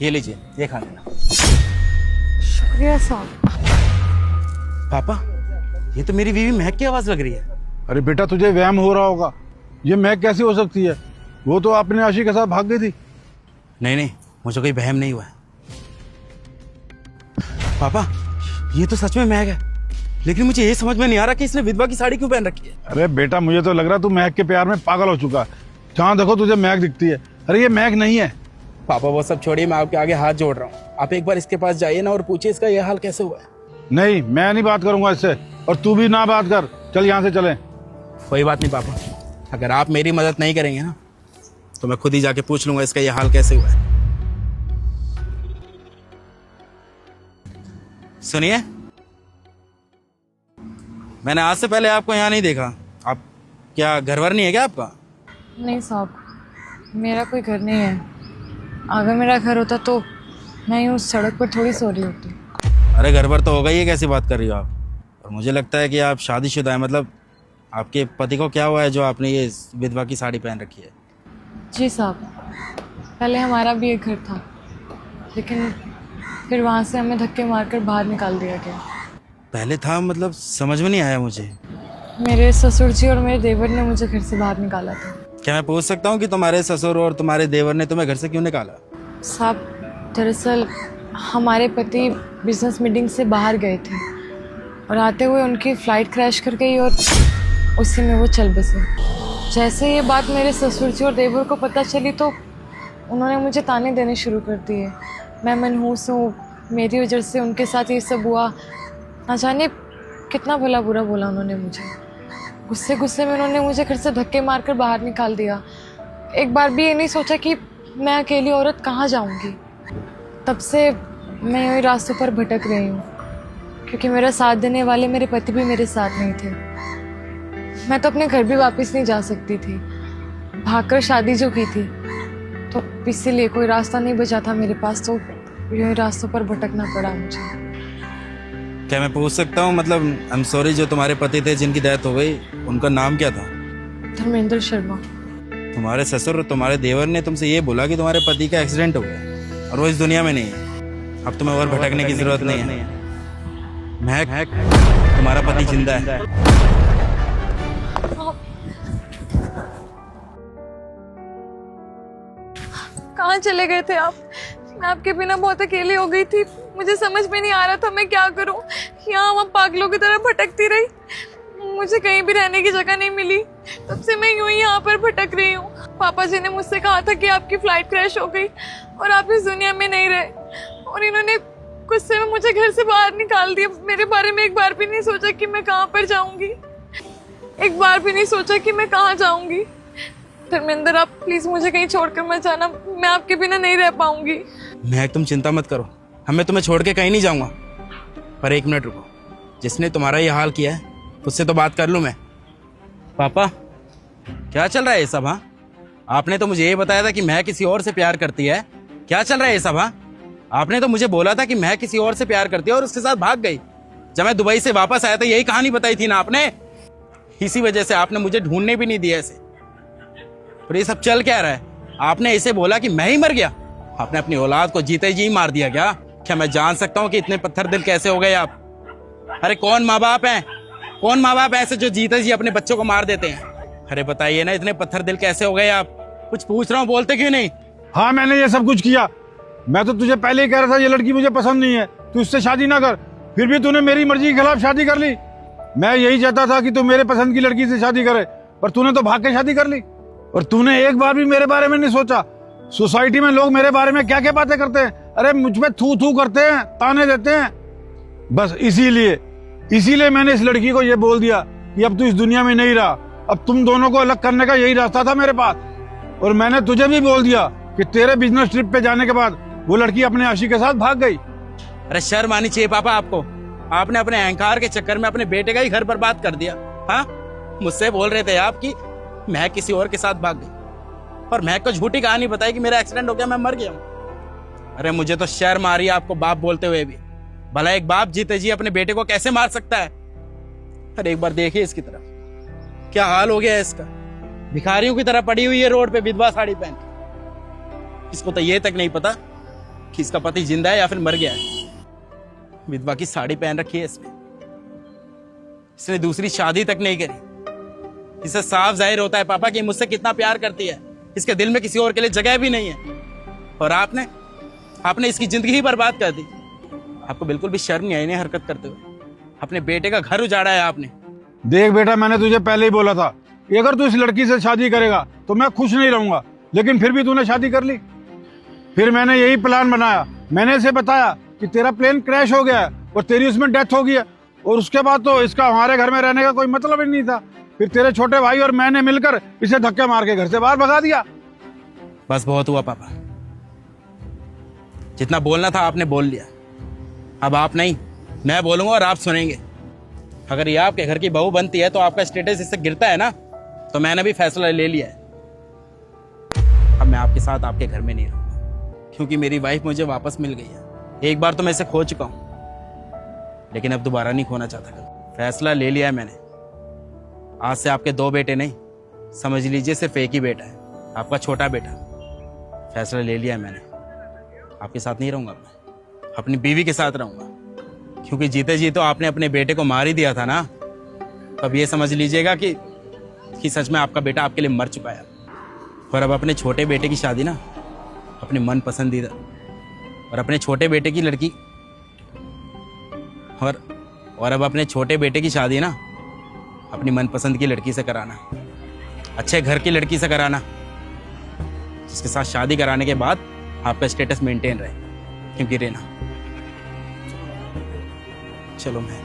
ये लीजिए, ये खा लेना। शुक्रिया साहब। पापा, ये तो मेरी बीवी महक की आवाज लग रही है। अरे बेटा, तुझे वहम हो रहा होगा। ये महक कैसी हो सकती है? वो तो अपने आशिक के साथ भाग गई थी। नहीं नहीं, मुझे कोई वहम नहीं हुआ है। पापा, ये तो सच में महक है, लेकिन मुझे ये समझ में नहीं आ रहा कि इसने विधवा की साड़ी क्यों पहन रखी है। अरे बेटा, मुझे तो लग रहा तू महक के प्यार में पागल हो चुका है। जहाँ देखो तुझे महक दिखती है। अरे ये महक नहीं है। पापा वो सब छोड़िए, मैं आपके आगे हाथ जोड़ रहा हूँ। आप एक बार इसके पास जाइए ना और पूछिए इसका ये हाल कैसे हुआ है। नहीं, मैं नहीं बात करूंगा इससे, और तू भी ना बात कर। चल यहाँ से चलें। कोई बात नहीं पापा, अगर आप मेरी मदद नहीं करेंगे ना तो मैं खुद ही जाके पूछ लूंगा इसका ये हाल कैसे हुआ है। सुनिए, मैंने आज से पहले आपको यहाँ नहीं देखा। आप क्या घरवर नहीं है क्या आपका? नहीं साहब, मेरा कोई घर नहीं है। अगर मेरा घर होता तो मैं यूँ सड़क पर थोड़ी सो रही होती। अरे घरवर तो होगा, ये कैसी बात कर रही हो आप? और मुझे लगता है कि आप शादीशुदा है। मतलब आपके पति को क्या हुआ है जो आपने ये विधवा की साड़ी पहन रखी है? जी साहब, पहले हमारा भी एक घर था, लेकिन फिर वहाँ से हमें धक्के मारकर बाहर निकाल दिया गया। पहले था मतलब समझ में नहीं आया मुझे। मेरे ससुर जी और मेरे देवर ने मुझे घर से बाहर निकाला था। क्या मैं पूछ सकता हूँ कि तुम्हारे ससुर और तुम्हारे देवर ने तुम्हें घर से क्यों निकाला? साहब, दरअसल हमारे पति बिजनेस मीटिंग से बाहर गए थे और आते हुए उनकी फ़्लाइट क्रैश कर गई और उसी में वो चल बसे। जैसे ये बात मेरे ससुर जी और देवर को पता चली तो उन्होंने मुझे ताने देने शुरू कर दिए। मैं मनहूस हूँ, मेरी वजह से उनके साथ ये सब हुआ। ना जाने कितना भला बुरा बोला उन्होंने मुझे। गुस्से गुस्से में उन्होंने मुझे घर से धक्के मारकर बाहर निकाल दिया। एक बार भी ये नहीं सोचा कि मैं अकेली औरत कहाँ जाऊँगी। तब से मैं यूँ ही रास्तों पर भटक रही हूँ, क्योंकि मेरा साथ देने वाले मेरे पति भी मेरे साथ नहीं थे। मैं तो अपने घर भी वापस नहीं जा सकती थी, भागकर शादी जो की थी, तो इसीलिए कोई रास्ता नहीं बचा था मेरे पास, तो यूँ ही रास्तों पर भटकना पड़ा मुझे। क्या मैं पूछ सकता हूँ, मतलब आई एम सॉरी, जो तुम्हारे पति थे जिनकी डेथ हो गई, उनका नाम क्या था? धर्मेंद्र शर्मा। तुम्हारे ससुर और तुम्हारे देवर ने तुमसे ये बोला कि तुम्हारे पति का एक्सीडेंट हो गया और वो इस दुनिया में नहीं है। अब तुम्हें और भटकने की जरूरत नहीं है। महक, तुम्हारा पति जिंदा है। कहाँ चले गए थे आप? मैं आपके बिना बहुत अकेली हो गई थी। मुझे समझ में नहीं आ रहा था मैं क्या करूं। यहाँ वहाँ पागलों की तरह भटकती रही, मुझे कहीं भी रहने की जगह नहीं मिली। तब से मैं यूं ही यहाँ पर भटक रही हूँ। पापा जी ने मुझसे कहा था कि आपकी फ्लाइट क्रैश हो गई और आप इस दुनिया में नहीं रहे, और इन्होंने गुस्से में मुझे घर से बाहर निकाल दिया। मेरे बारे में एक बार भी नहीं सोचा कि मैं कहाँ पर जाऊंगी, एक बार भी नहीं सोचा कि मैं कहाँ जाऊंगी। धर्मेंद्र, आप प्लीज मुझे कहीं छोड़कर मत जाना, मैं आपके बिना नहीं रह पाऊंगी। महक, तुम चिंता मत करो, मैं तुम्हें छोड़ के कहीं नहीं जाऊंगा। पर एक मिनट रुको, जिसने तुम्हारा ये हाल किया है उससे तो बात कर लूं मैं। पापा, क्या चल रहा है ये सब? हाँ, आपने तो मुझे ये बताया था कि महक किसी और से प्यार करती है। क्या चल रहा है ये सब? हाँ, आपने तो मुझे बोला था कि महक किसी और से प्यार करती है और उसके साथ भाग गई। जब मैं दुबई से वापस आया था यही कहानी बताई थी ना आपने। इसी वजह से आपने मुझे ढूंढने भी नहीं दिया ऐसे। पर ये सब चल क्या रहा है? आपने इसे बोला कि मैं ही मर गया। आपने अपनी औलाद को जीते जी मार दिया क्या? क्या मैं जान सकता हूँ कि इतने पत्थर दिल कैसे हो गए आप? अरे कौन माँ बाप हैं, कौन माँ बाप ऐसे जो जीते जी अपने बच्चों को मार देते हैं? अरे बताइए ना, इतने पत्थर दिल कैसे हो गए आप? कुछ पूछ रहा हूँ, बोलते क्यों नहीं? हाँ, मैंने ये सब कुछ किया। मैं तो तुझे पहले ही कह रहा था ये लड़की मुझे पसंद नहीं है, तू इससे शादी ना कर। फिर भी तूने मेरी मर्जी के खिलाफ शादी कर ली। मैं यही चाहता था कि तू मेरे पसंद की लड़की से शादी करे, पर तूने तो भाग के शादी कर ली। और तूने एक बार भी मेरे बारे में नहीं सोचा। सोसाइटी में लोग मेरे बारे में क्या क्या बातें करते हैं। अरे मुझ पे थू थू करते हैं, ताने देते हैं। बस इसीलिए मैंने इस लड़की को ये बोल दिया कि अब तू इस दुनिया में नहीं रहा, अब तुम दोनों को अलग करने का यही रास्ता था मेरे पास। और मैंने तुझे भी बोल दिया कि तेरे बिजनेस ट्रिप पे जाने के बाद वो लड़की अपने आशिक के साथ भाग गई। अरे शर्म आनी चाहिए पापा आपको। आपने अपने अहंकार के चक्कर में अपने बेटे का ही घर बर्बाद कर दिया। हाँ, मुझसे बोल रहे थे आप कि महक किसी और के साथ भाग गई, और महक को झूठी कहानी बताई कि मेरा एक्सीडेंट हो गया, मैं मर गया हूँ। अरे मुझे तो शर्म आ रही है आपको बाप बोलते हुए भी। भला एक बाप जीते जी अपने बेटे को कैसे मार सकता है? अरे एक बार देखिए इसकी तरफ, क्या हाल हो गया है इसका। भिखारियों की तरह पड़ी हुई है रोड पे विधवा साड़ी पहन के। इसको तो ये तक नहीं पता कि इसका पति जिंदा है या फिर मर गया है। विधवा की साड़ी पहन रखी है इसने दूसरी शादी तक नहीं करी। इसे साफ जाहिर होता है पापा कि मुझसे कितना प्यार करती है। इसके दिल में किसी और के लिए जगह भी नहीं है। और आपने इसकी जिंदगी ही बर्बाद कर दी। आपको बिल्कुल भी शर्म नहीं आई इन्हें हरकत करते हुए। अपने बेटे का घर उजाड़ा है आपने। देख बेटा, मैंने तुझे पहले ही बोला था कि अगर तू इस लड़की से शादी करेगा तो मैं खुश नहीं रहूंगा, लेकिन फिर भी तूने शादी कर ली। फिर मैंने यही प्लान बनाया। मैंने इसे बताया कि तेरा प्लेन क्रैश हो गया है और तेरी उसमें डेथ हो गई है, और उसके बाद तो इसका हमारे घर में रहने का कोई मतलब ही नहीं था। फिर तेरे छोटे भाई और मैंने मिलकर इसे धक्के मार के घर से बाहर भगा दिया। बस बहुत हुआ पापा, जितना बोलना था आपने बोल लिया। अब आप नहीं, मैं बोलूंगा और आप सुनेंगे। अगर ये आपके घर की बहू बनती है तो आपका स्टेटस इससे गिरता है ना, तो मैंने भी फैसला ले लिया है। अब मैं आपके साथ आपके घर में नहीं रहूंगा, क्योंकि मेरी वाइफ मुझे वापस मिल गई है। एक बार तो मैं इसे खो चुका हूं, लेकिन अब दोबारा नहीं खोना चाहता। फैसला ले लिया है मैंने। आज से आपके 2 बेटे नहीं, समझ लीजिए सिर्फ एक ही बेटा है, आपका छोटा बेटा। फैसला ले लिया है मैंने। आपके साथ नहीं रहूंगा मैं, अपनी बीवी के साथ रहूंगा। क्योंकि जीते जी तो आपने अपने बेटे को मार ही दिया था ना। अब ये समझ लीजिएगा कि सच में आपका बेटा आपके लिए मर चुका है। और अब अपने छोटे बेटे की शादी ना अपने मन पसंदीदा और अपने छोटे बेटे की लड़की और अब अपने छोटे बेटे की शादी ना अपनी मनपसंद की लड़की से कराना, अच्छे घर की लड़की से कराना, जिसके साथ शादी कराने के बाद आपका स्टेटस मेंटेन रहे। क्योंकि रेना, चलो मैं